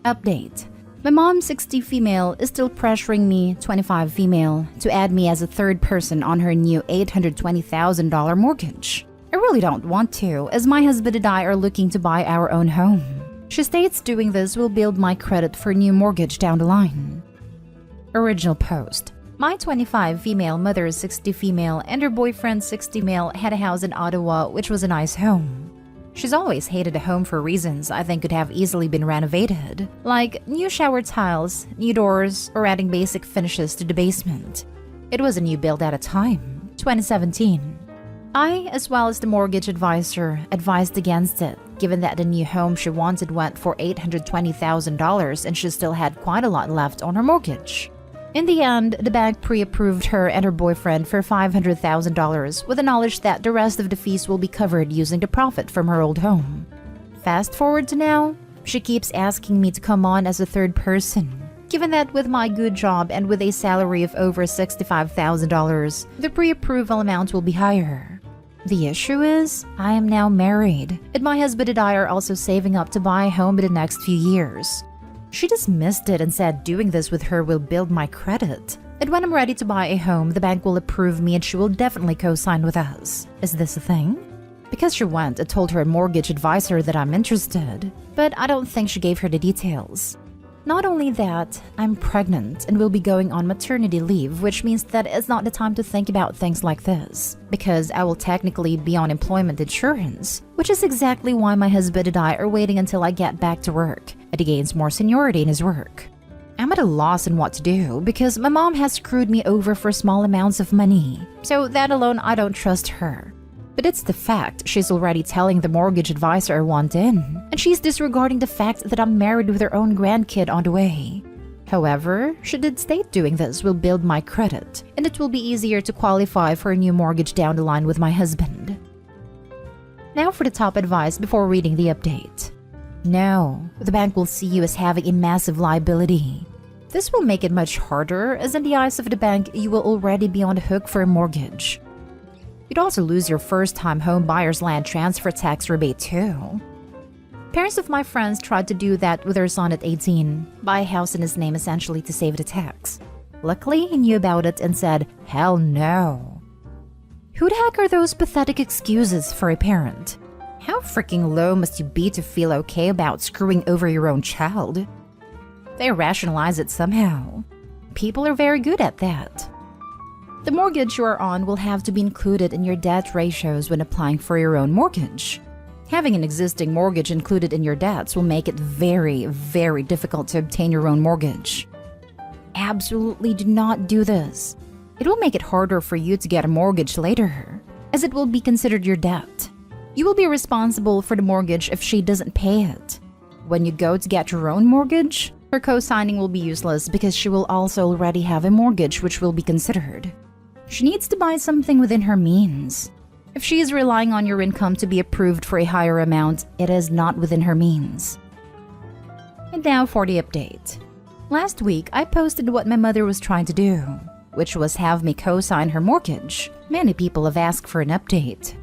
Update. My mom, 60 female, is still pressuring me, 25 female, to add me as a third person on her new $820,000 mortgage. I really don't want to, as my husband and I are looking to buy our own home. She states doing this will build my credit for a new mortgage down the line. Original post. My 25 female mother is 60 female and her boyfriend 60 male had a house in Ottawa which was a nice home. She's always hated the home for reasons I think could have easily been renovated, like new shower tiles, new doors, or adding basic finishes to the basement. It was a new build at a time, 2017. I, as well as the mortgage advisor, advised against it, given that the new home she wanted went for $820,000 and she still had quite a lot left on her mortgage. In the end, the bank pre-approved her and her boyfriend for $500,000 with the knowledge that the rest of the fees will be covered using the profit from her old home. Fast forward to now, she keeps asking me to come on as a third person. Given that with my good job and with a salary of over $65,000, the pre-approval amount will be higher. The issue is, I am now married, and my husband and I are also saving up to buy a home in the next few years. She dismissed it and said doing this with her will build my credit. And when I'm ready to buy a home, the bank will approve me and she will definitely co-sign with us. Is this a thing? Because she went and told her mortgage advisor that I'm interested, but I don't think she gave her the details. Not only that, I'm pregnant and will be going on maternity leave, which means that it's not the time to think about things like this, because I will technically be on employment insurance, which is exactly why my husband and I are waiting until I get back to work, and he gains more seniority in his work. I'm at a loss in what to do because my mom has screwed me over for small amounts of money, so that alone I don't trust her. But it's the fact she's already telling the mortgage advisor I want in, and she's disregarding the fact that I'm married with her own grandkid on the way. However, she did state doing this will build my credit, and it will be easier to qualify for a new mortgage down the line with my husband. Now for the top advice before reading the update. No, the bank will see you as having a massive liability. This will make it much harder, as in the eyes of the bank, you will already be on the hook for a mortgage. You'd also lose your first-time home buyer's land transfer tax rebate too. Parents of my friends tried to do that with their son at 18, buy a house in his name essentially to save the tax. Luckily, he knew about it and said, hell no. Who the heck are those pathetic excuses for a parent? How freaking low must you be to feel okay about screwing over your own child? They rationalize it somehow. People are very good at that. The mortgage you are on will have to be included in your debt ratios when applying for your own mortgage. Having an existing mortgage included in your debts will make it very, very difficult to obtain your own mortgage. Absolutely do not do this. It will make it harder for you to get a mortgage later, as it will be considered your debt. You will be responsible for the mortgage if she doesn't pay it. When you go to get your own mortgage, her co-signing will be useless because she will also already have a mortgage which will be considered. She needs to buy something within her means. If she is relying on your income to be approved for a higher amount, it is not within her means. And now for the update. Last week, I posted what my mother was trying to do, which was have me co-sign her mortgage. Many people have asked for an update.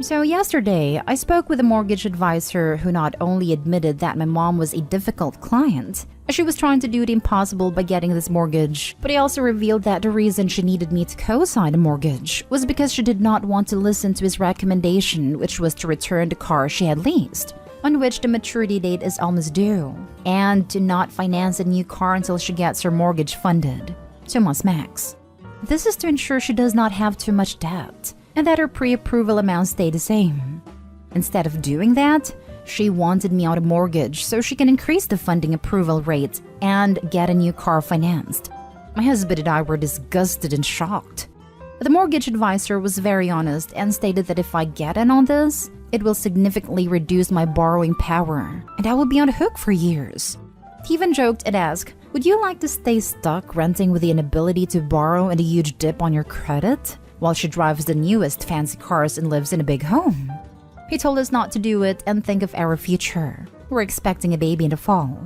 So yesterday, I spoke with a mortgage advisor who not only admitted that my mom was a difficult client, as she was trying to do the impossible by getting this mortgage, but he also revealed that the reason she needed me to co-sign a mortgage was because she did not want to listen to his recommendation, which was to return the car she had leased, on which the maturity date is almost due, and to not finance a new car until she gets her mortgage funded, 2 months max. This is to ensure she does not have too much debt, and that her pre-approval amounts stay the same. Instead of doing that, she wanted me on a mortgage so she can increase the funding approval rate and get a new car financed. My husband and I were disgusted and shocked. The mortgage advisor was very honest and stated that if I get in on this, it will significantly reduce my borrowing power, and I will be on the hook for years. He even joked and asked, would you like to stay stuck renting with the inability to borrow and a huge dip on your credit, while she drives the newest fancy cars and lives in a big home? He told us not to do it and think of our future. We're expecting a baby in the fall.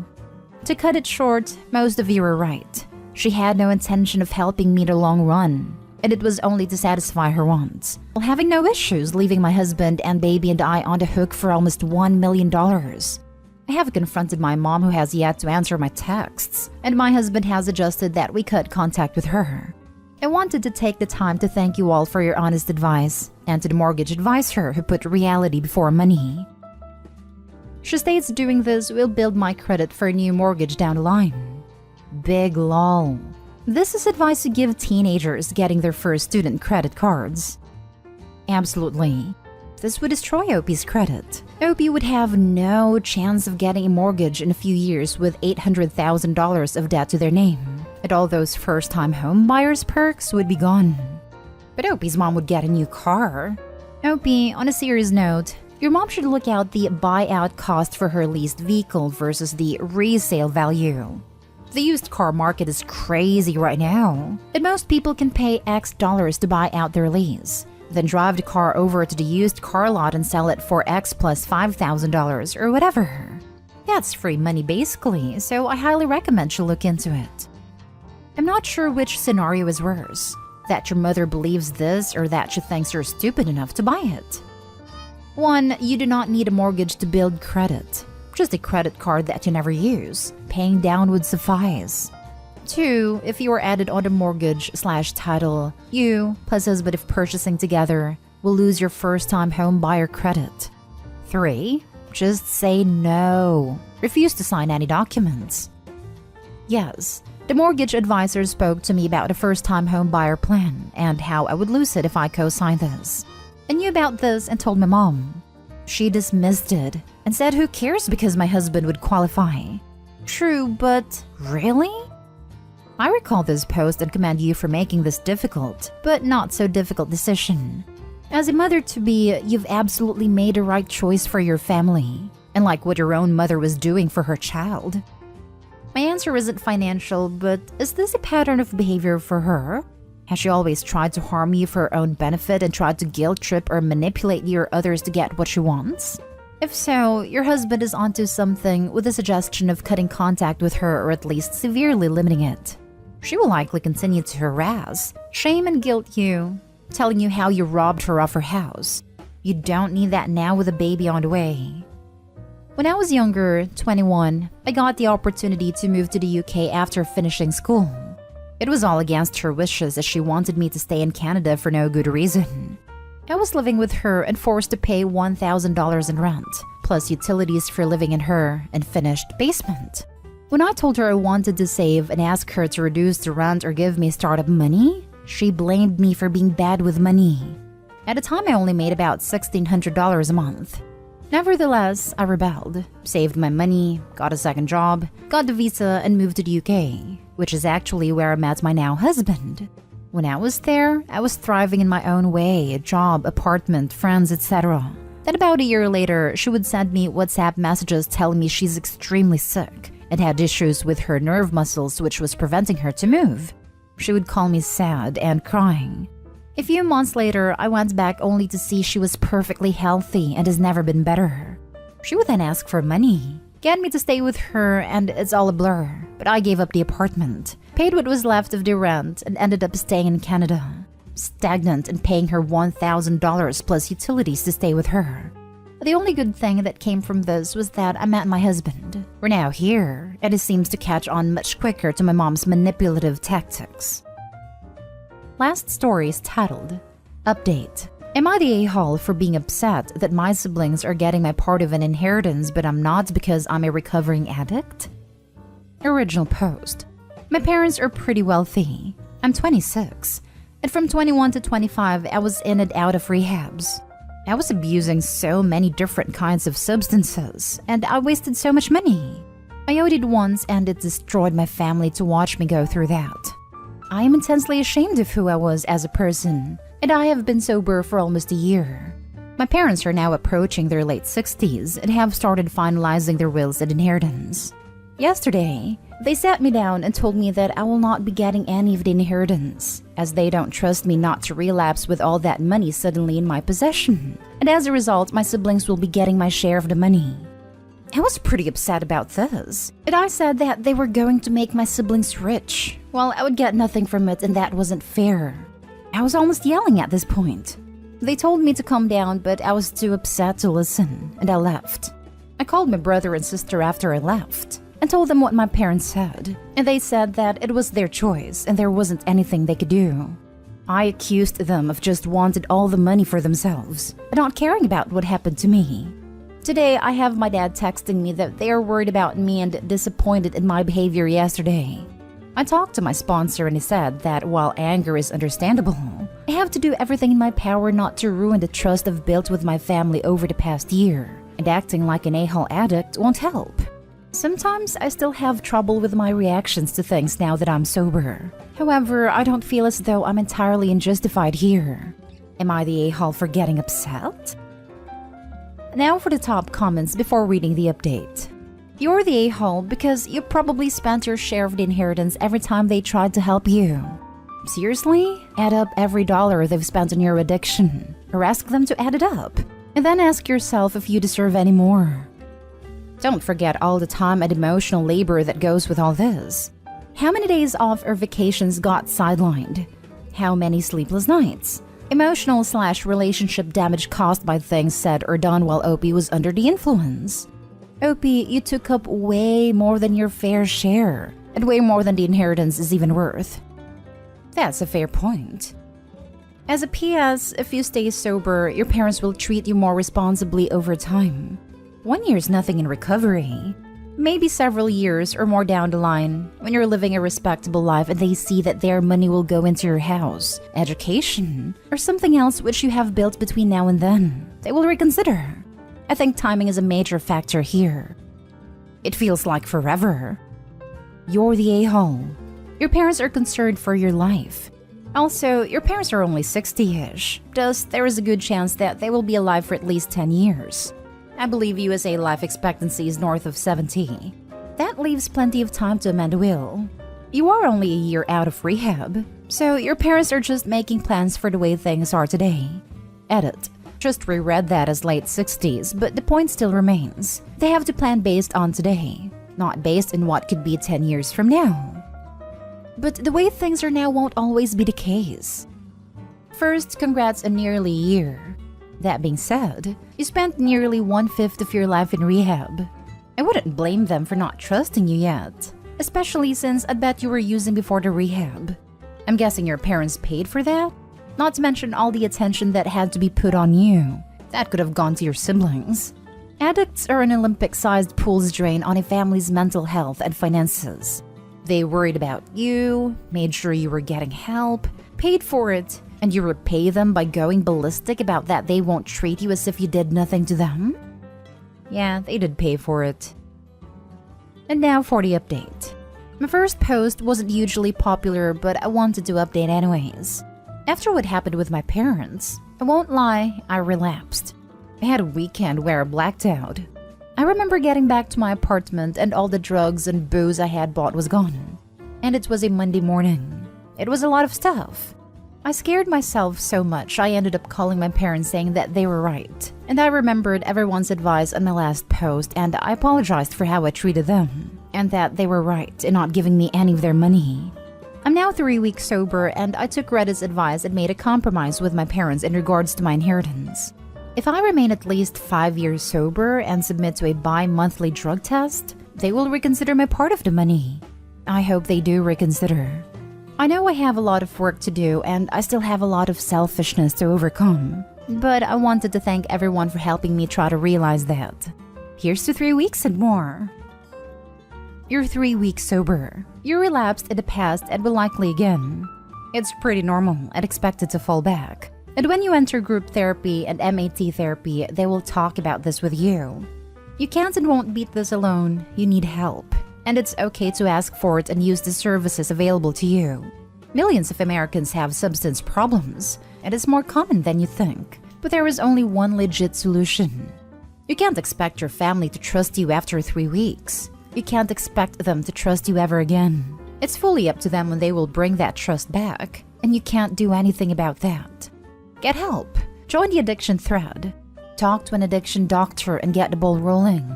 To cut it short, most of you are right. She had no intention of helping me in the long run, and it was only to satisfy her wants, while having no issues leaving my husband and baby and I on the hook for almost $1 million. I have confronted my mom, who has yet to answer my texts, and my husband has adjusted that we cut contact with her. I wanted to take the time to thank you all for your honest advice, and to the mortgage advisor who put reality before money. She states doing this will build my credit for a new mortgage down the line. Big lol. This is advice to give teenagers getting their first student credit cards. Absolutely. This would destroy OP's credit. OP would have no chance of getting a mortgage in a few years with $800,000 of debt to their name, and all those first-time home buyers' perks would be gone. But OP's mom would get a new car. OP, on a serious note, your mom should look out the buyout cost for her leased vehicle versus the resale value. The used car market is crazy right now, and most people can pay X dollars to buy out their lease, then drive the car over to the used car lot and sell it for X plus $5,000 or whatever. That's free money basically, so I highly recommend you look into it. I'm not sure which scenario is worse, that your mother believes this or that she thinks you're stupid enough to buy it. 1. You do not need a mortgage to build credit. Just a credit card that you never use. Paying down would suffice. 2. If you are added on a mortgage/title, you, plus husband if purchasing together, will lose your first-time home buyer credit. 3. Just say no. Refuse to sign any documents. Yes, the mortgage advisor spoke to me about a first-time home buyer plan and how I would lose it if I co-signed this. I knew about this and told my mom. She dismissed it and said who cares because my husband would qualify. True, but really? I recall this post and commend you for making this difficult, but not so difficult decision. As a mother-to-be, you've absolutely made a right choice for your family, and like what your own mother was doing for her child. My answer isn't financial, but is this a pattern of behavior for her? Has she always tried to harm you for her own benefit and tried to guilt trip or manipulate you or others to get what she wants? If so, your husband is onto something with the suggestion of cutting contact with her or at least severely limiting it. She will likely continue to harass, shame and guilt you, telling you how you robbed her of her house. You don't need that now with a baby on the way. When I was younger, 21, I got the opportunity to move to the UK after finishing school. It was all against her wishes as she wanted me to stay in Canada for no good reason. I was living with her and forced to pay $1,000 in rent, plus utilities for living in her unfinished basement. When I told her I wanted to save and asked her to reduce the rent or give me startup money, she blamed me for being bad with money. At the time, I only made about $1,600 a month. Nevertheless, I rebelled, saved my money, got a second job, got the visa, and moved to the UK, which is actually where I met my now husband. When I was there, I was thriving in my own way, a job, apartment, friends, etc. Then about a year later, she would send me WhatsApp messages telling me she's extremely sick and had issues with her nerve muscles which was preventing her to move. She would call me sad and crying. A few months later, I went back only to see she was perfectly healthy and has never been better. She would then ask for money, get me to stay with her, and it's all a blur. But I gave up the apartment, paid what was left of the rent, and ended up staying in Canada, stagnant and paying her $1,000 plus utilities to stay with her. The only good thing that came from this was that I met my husband. We're now here, and he seems to catch on much quicker to my mom's manipulative tactics. Last story is titled, Update. Am I the a-hole for being upset that my siblings are getting my part of an inheritance but I'm not because I'm a recovering addict? Original post. My parents are pretty wealthy. I'm 26, and from 21 to 25 I was in and out of rehabs. I was abusing so many different kinds of substances, and I wasted so much money. I OD'd once and it destroyed my family to watch me go through that. I am intensely ashamed of who I was as a person, and I have been sober for almost a year. My parents are now approaching their late 60s and have started finalizing their wills and inheritance. Yesterday, they sat me down and told me that I will not be getting any of the inheritance, as they don't trust me not to relapse with all that money suddenly in my possession, and as a result, my siblings will be getting my share of the money. I was pretty upset about this, and I said that they were going to make my siblings rich, while I would get nothing from it, and that wasn't fair. I was almost yelling at this point. They told me to calm down, but I was too upset to listen, and I left. I called my brother and sister after I left and told them what my parents said, and they said that it was their choice and there wasn't anything they could do. I accused them of just wanted all the money for themselves, not caring about what happened to me. Today, I have my dad texting me that they are worried about me and disappointed in my behavior yesterday. I talked to my sponsor and he said that while anger is understandable, I have to do everything in my power not to ruin the trust I've built with my family over the past year, and acting like an a-hole addict won't help. Sometimes I still have trouble with my reactions to things now that I'm sober. However, I don't feel as though I'm entirely unjustified here. Am I the a-hole for getting upset? Now for the top comments before reading the update. You're the a-hole because you probably spent your share of the inheritance every time they tried to help you. Seriously? Add up every dollar they've spent on your addiction, or ask them to add it up, and then ask yourself if you deserve any more. Don't forget all the time and emotional labor that goes with all this. How many days off or vacations got sidelined? How many sleepless nights? Emotional/relationship damage caused by things said or done while OP was under the influence. OP, you took up way more than your fair share, and way more than the inheritance is even worth. That's a fair point. As a PS, if you stay sober, your parents will treat you more responsibly over time. 1 year's nothing in recovery. Maybe several years or more down the line, when you're living a respectable life and they see that their money will go into your house, education, or something else which you have built between now and then, they will reconsider. I think timing is a major factor here. It feels like forever. You're the a-hole. Your parents are concerned for your life. Also, your parents are only 60-ish, thus there is a good chance that they will be alive for at least 10 years. I believe USA life expectancy is north of 70. That leaves plenty of time to amend a will. You are only a year out of rehab, so your parents are just making plans for the way things are today. Edit. Just reread that as late 60s, but the point still remains. They have to plan based on today, not based on what could be 10 years from now. But the way things are now won't always be the case. First, congrats on nearly a year. That being said, you spent nearly 1/5 of your life in rehab. I wouldn't blame them for not trusting you yet, especially since I'd bet you were using before the rehab. I'm guessing your parents paid for that? Not to mention all the attention that had to be put on you. That could have gone to your siblings. Addicts are an Olympic-sized pool's drain on a family's mental health and finances. They worried about you, made sure you were getting help, paid for it, and you repay them by going ballistic about that they won't treat you as if you did nothing to them? Yeah, they did pay for it. And now for the update. My first post wasn't hugely popular, but I wanted to update anyways. After what happened with my parents, I won't lie, I relapsed. I had a weekend where I blacked out. I remember getting back to my apartment and all the drugs and booze I had bought was gone. And it was a Monday morning. It was a lot of stuff. I scared myself so much I ended up calling my parents saying that they were right. And I remembered everyone's advice on my last post and I apologized for how I treated them. And that they were right in not giving me any of their money. I'm now 3 weeks sober and I took Reddit's advice and made a compromise with my parents in regards to my inheritance. If I remain at least 5 years sober and submit to a bi-monthly drug test, they will reconsider my part of the money. I hope they do reconsider. I know I have a lot of work to do and I still have a lot of selfishness to overcome, but I wanted to thank everyone for helping me try to realize that. Here's to 3 weeks and more. You're 3 weeks sober. You relapsed in the past and will likely again. It's pretty normal and expected to fall back. And when you enter group therapy and MAT therapy, they will talk about this with you. You can't and won't beat this alone. You need help. And it's okay to ask for it and use the services available to you. Millions of Americans have substance problems, and it's more common than you think. But there is only one legit solution. You can't expect your family to trust you after 3 weeks. You can't expect them to trust you ever again. It's fully up to them when they will bring that trust back, and you can't do anything about that. Get help. Join the addiction thread. Talk to an addiction doctor and get the ball rolling.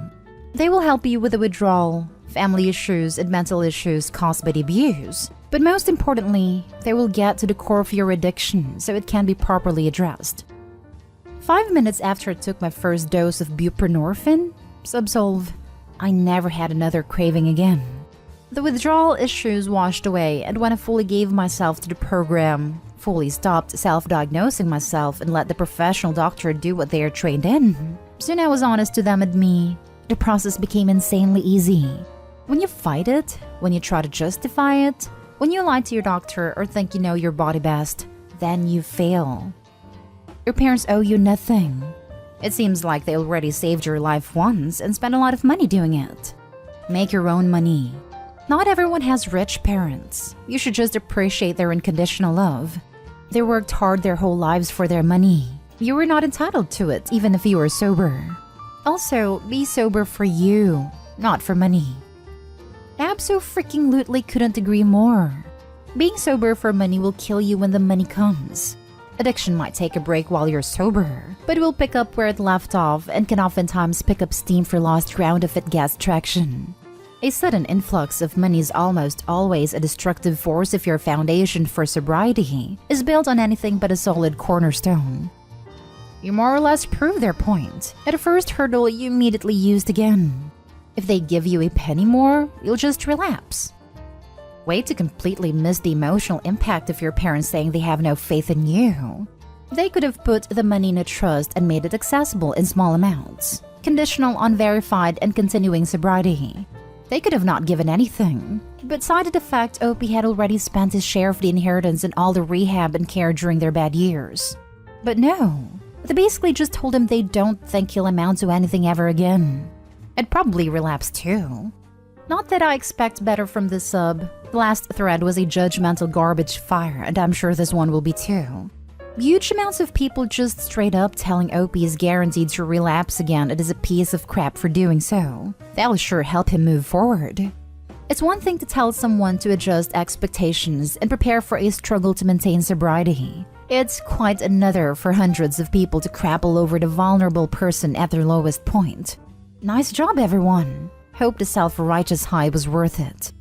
They will help you with the withdrawal, family issues, and mental issues caused by the abuse. But most importantly, they will get to the core of your addiction so it can be properly addressed. 5 minutes after I took my first dose of buprenorphine, Subsolve. I never had another craving again. The withdrawal issues washed away, and when I fully gave myself to the program, fully stopped self-diagnosing myself and let the professional doctor do what they are trained in, soon I was honest to them and me. The process became insanely easy. When you fight it, when you try to justify it, when you lie to your doctor or think you know your body best, then you fail. Your parents owe you nothing. It seems like they already saved your life once and spent a lot of money doing it. Make your own money. Not everyone has rich parents. You should just appreciate their unconditional love. They worked hard their whole lives for their money. You were not entitled to it even if you were sober. Also, be sober for you, not for money. Abso-freaking-lutely couldn't agree more. Being sober for money will kill you when the money comes. Addiction might take a break while you're sober, but will pick up where it left off and can oftentimes pick up steam for lost ground if it gets traction. A sudden influx of money is almost always a destructive force if your foundation for sobriety is built on anything but a solid cornerstone. You more or less prove their point. At the first hurdle, you immediately used again. If they give you a penny more, you'll just relapse. Way to completely miss the emotional impact of your parents saying they have no faith in you. They could have put the money in a trust and made it accessible in small amounts, conditional on verified and continuing sobriety. They could have not given anything, but cited the fact Opie had already spent his share of the inheritance and all the rehab and care during their bad years. But no, they basically just told him they don't think he'll amount to anything ever again. I'd probably relapse too. Not that I expect better from this sub. The last thread was a judgmental garbage fire, and I'm sure this one will be too. Huge amounts of people just straight up telling Opie is guaranteed to relapse again and is a piece of crap for doing so. That'll sure help him move forward. It's one thing to tell someone to adjust expectations and prepare for a struggle to maintain sobriety. It's quite another for hundreds of people to crap all over the vulnerable person at their lowest point. Nice job, everyone. Hope the self-righteous high was worth it.